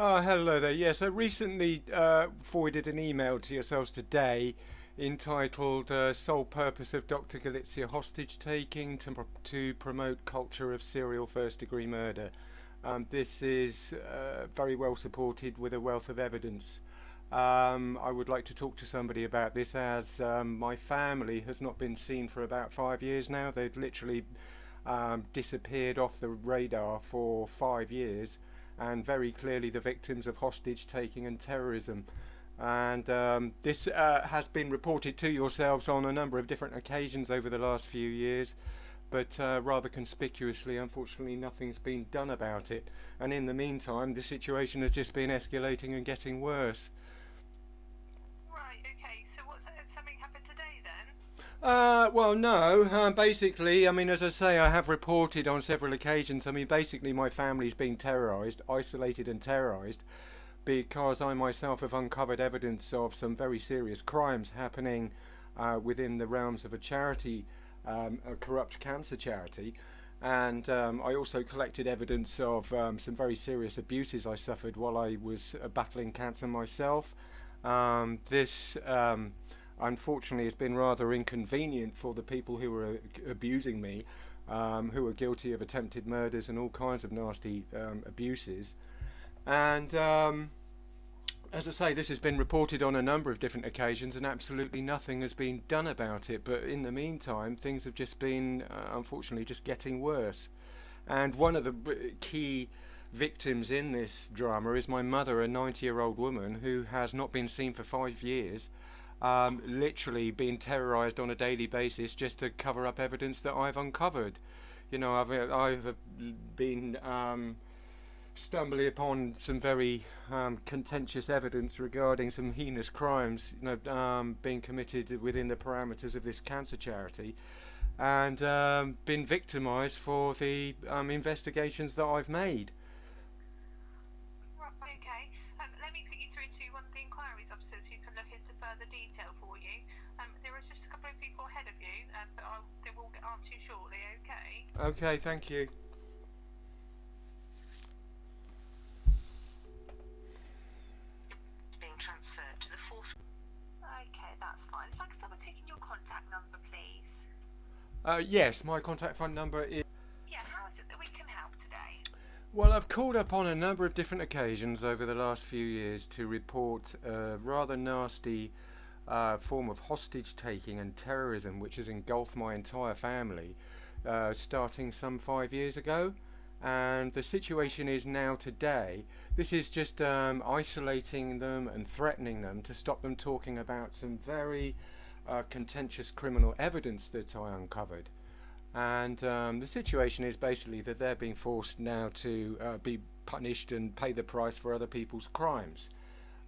Hello there. Yes, I recently forwarded an email to yourselves today entitled Sole Purpose of Dr. Galizia Hostage Taking to Promote Culture of Serial First Degree Murder. This is very well supported with a wealth of evidence. I would like to talk to somebody about this as my family has not been seen for about 5 years now. They've literally disappeared off the radar for 5 years, and very clearly the victims of hostage taking and terrorism. And this has been reported to yourselves on a number of different occasions over the last few years, but rather conspicuously, unfortunately, nothing's been done about it. And in the meantime, the situation has just been escalating and getting worse. Right, okay. So something happened today then? Well, no. Basically, I mean, as I say, I have reported on several occasions. I mean, basically, my family's been terrorised, isolated and terrorised, because I myself have uncovered evidence of some very serious crimes happening within the realms of a charity, a corrupt cancer charity. And I also collected evidence of some very serious abuses I suffered while I was battling cancer myself. This unfortunately has been rather inconvenient for the people who were abusing me, who were guilty of attempted murders and all kinds of nasty abuses. And as I say, this has been reported on a number of different occasions, and absolutely nothing has been done about it. But in the meantime, things have just been, unfortunately, just getting worse. And one of the key victims in this drama is my mother, a 90-year-old woman who has not been seen for 5 years, literally being terrorised on a daily basis just to cover up evidence that I've uncovered. You know, I've been stumbling upon some very contentious evidence regarding some heinous crimes, being committed within the parameters of this cancer charity, and been victimised for the investigations that I've made. Right, okay. Let me put you through to one of the inquiries officers who can look into further detail for you. There is just a couple of people ahead of you, but they will get answered you shortly, okay? Okay, thank you. Being transferred to the fourth. Okay, that's fine. If I could start with taking your contact number, please. Yes, my contact phone number is. Yeah, how is it that we can help today? Well, I've called up on a number of different occasions over the last few years to report a rather nasty form of hostage taking and terrorism which has engulfed my entire family, starting some 5 years ago. And the situation is now today. This is just isolating them and threatening them to stop them talking about some very contentious criminal evidence that I uncovered. And the situation is basically that they're being forced now to be punished and pay the price for other people's crimes,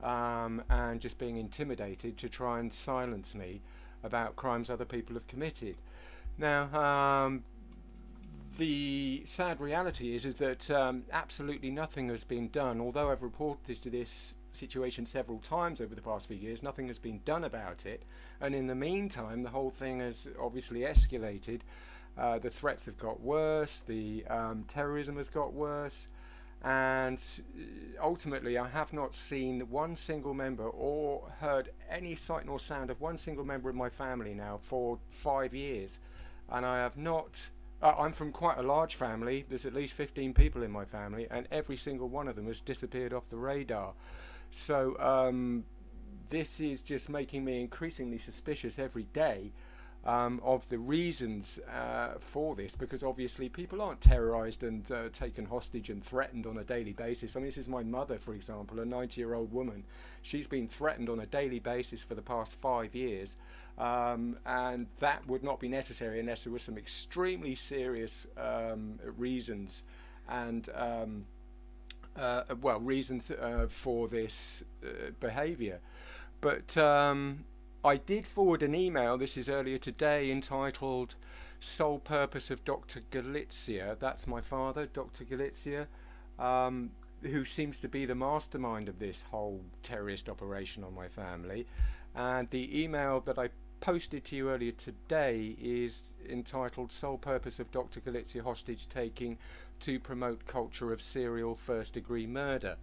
and just being intimidated to try and silence me about crimes other people have committed. Now, the sad reality is that absolutely nothing has been done. Although I've reported this situation several times over the past few years, nothing has been done about it. And in the meantime, the whole thing has obviously escalated. The threats have got worse, the terrorism has got worse, and ultimately I have not seen one single member or heard any sight nor sound of one single member of my family now for 5 years. And I have not. I'm from quite a large family. There's at least 15 people in my family, and every single one of them has disappeared off the radar. So this is just making me increasingly suspicious every day of the reasons for this, because obviously people aren't terrorised and taken hostage and threatened on a daily basis. I mean, this is my mother, for example, a 90-year-old woman. She's been threatened on a daily basis for the past 5 years, and that would not be necessary unless there were some extremely serious reasons and reasons for this behaviour. But I did forward an email, this is earlier today, entitled Sole Purpose of Dr. Galizia. That's my father, Dr. Galizia, who seems to be the mastermind of this whole terrorist operation on my family. And the email that I posted to you earlier today is entitled Sole Purpose of Dr. Galizia Hostage Taking to Promote Culture of Serial First Degree Murder.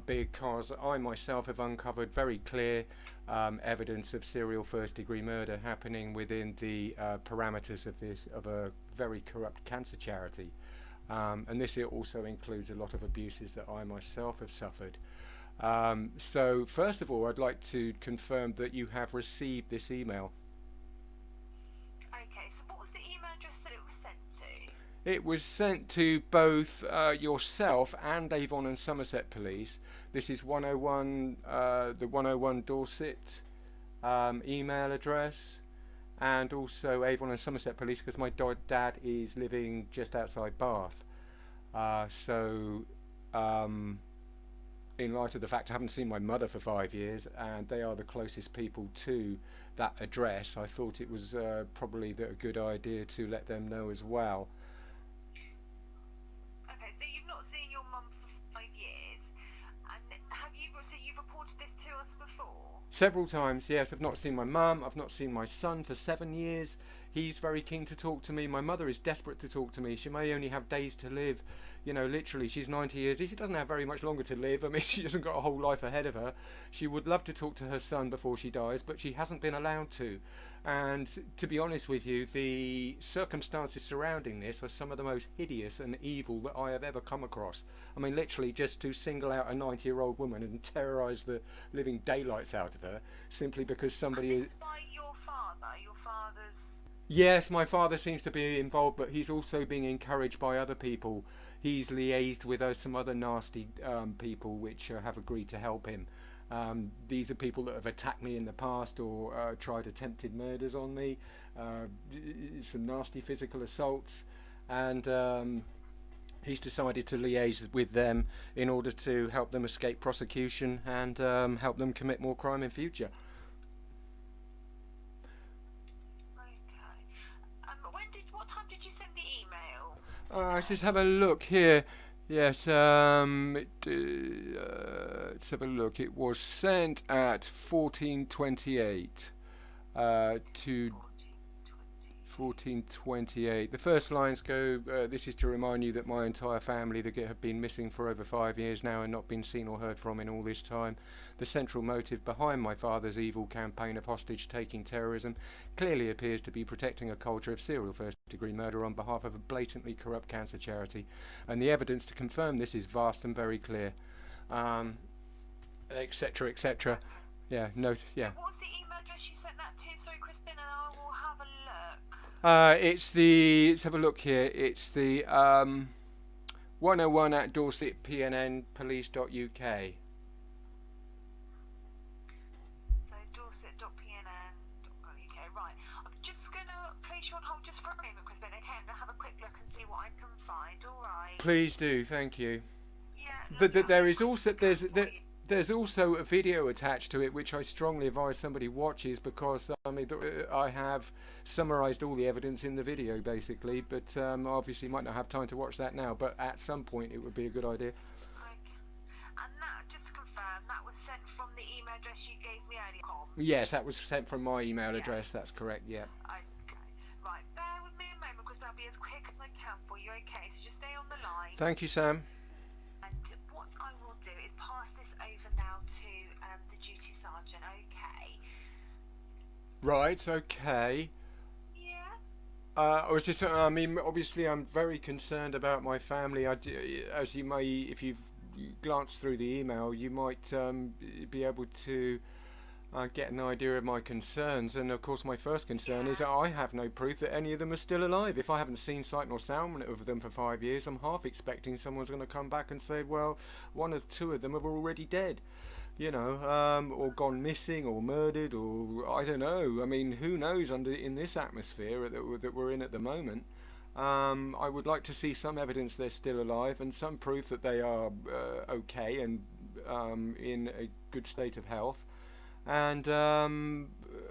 because I myself have uncovered very clear evidence of serial first-degree murder happening within the parameters of a very corrupt cancer charity. And this also includes a lot of abuses that I myself have suffered. So first of all, I'd like to confirm that you have received this email. Okay, so what was the email address that it was sent to? It was sent to both yourself and Avon and Somerset Police. This is 101, the 101 Dorset email address, and also Avon and Somerset Police, because my dad is living just outside Bath. In light of the fact I haven't seen my mother for 5 years, and they are the closest people to that address, I thought it was probably a good idea to let them know as well. Okay, so you've not seen your mum for 5 years, and you've reported this to us before? Several times, yes. I've not seen my mum, I've not seen my son for 7 years. He's very keen to talk to me. My mother is desperate to talk to me. She may only have days to live. You know, literally, she's 90 years. She doesn't have very much longer to live. I mean, she hasn't got a whole life ahead of her. She would love to talk to her son before she dies, but she hasn't been allowed to. And to be honest with you, the circumstances surrounding this are some of the most hideous and evil that I have ever come across. I mean, literally, just to single out a 90-year-old woman and terrorise the living daylights out of her simply because somebody is... By your father's... Yes, my father seems to be involved, but he's also being encouraged by other people. He's liaised with some other nasty people which have agreed to help him. These are people that have attacked me in the past or tried attempted murders on me, some nasty physical assaults, and he's decided to liaise with them in order to help them escape prosecution and help them commit more crime in future. What time did you send the email? Let's just have a look here. Yes, let's have a look. It was sent at 14:28 to 14:28. The first lines go, this is to remind you that my entire family that have been missing for over 5 years now and not been seen or heard from in all this time. The central motive behind my father's evil campaign of hostage-taking terrorism clearly appears to be protecting a culture of serial first-degree murder on behalf of a blatantly corrupt cancer charity. And the evidence to confirm this is vast and very clear. Etc., etc. Yeah, note, yeah. What's the email address you sent that to? Sorry, Crispin, and I will have a look. Let's have a look here. It's the 101 at dorsetpnnpolice.uk. So dorset.pnn.uk. Right. I'm just going to place you on hold just for a moment, Crispin, okay? I'm going to have a quick look and see what I can find, alright? Please do, thank you. Yeah. There's also a video attached to it which I strongly advise somebody watches, because I mean I have summarised all the evidence in the video basically, but obviously might not have time to watch that now, but at some point it would be a good idea. Okay. And that, just to confirm, that was sent from the email address you gave me earlier, Tom? Yes, that was sent from my email address, that's correct, yeah. Okay. Right, bear with me a moment because I'll be as quick as I can for you, okay? So just stay on the line. Thank you, Sam. And what I will do is pass this over now to the duty sergeant, okay? Right, okay. Yeah? I was just, I mean, obviously I'm very concerned about my family. As you may, if you've glanced through the email, you might be able to get an idea of my concerns. And of course my first concern is that I have no proof that any of them are still alive. If I haven't seen sight nor sound of them for 5 years, I'm half expecting someone's going to come back and say, well, one or two of them are already dead, you know, or gone missing or murdered, or I don't know. I mean, who knows in this atmosphere that we're in at the moment. I would like to see some evidence they're still alive and some proof that they are okay and in a good state of health. And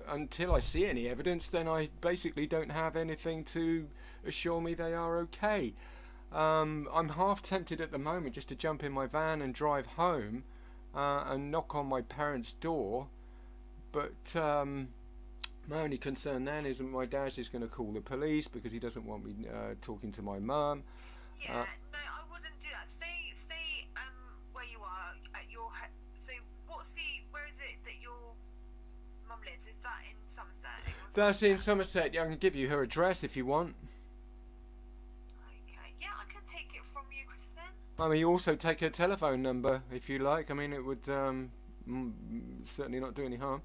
until I see any evidence, then I basically don't have anything to assure me they are okay. I'm half tempted at the moment just to jump in my van and drive home and knock on my parents' door, but my only concern then is that my dad's just going to call the police because he doesn't want me talking to my mum. Yeah, no, I wouldn't do that. Stay where you are. That's in Somerset. Yeah, I can give you her address if you want. Okay. Yeah, I can take it from you, Kristen. I mean, you also take her telephone number if you like. I mean, it would certainly not do any harm.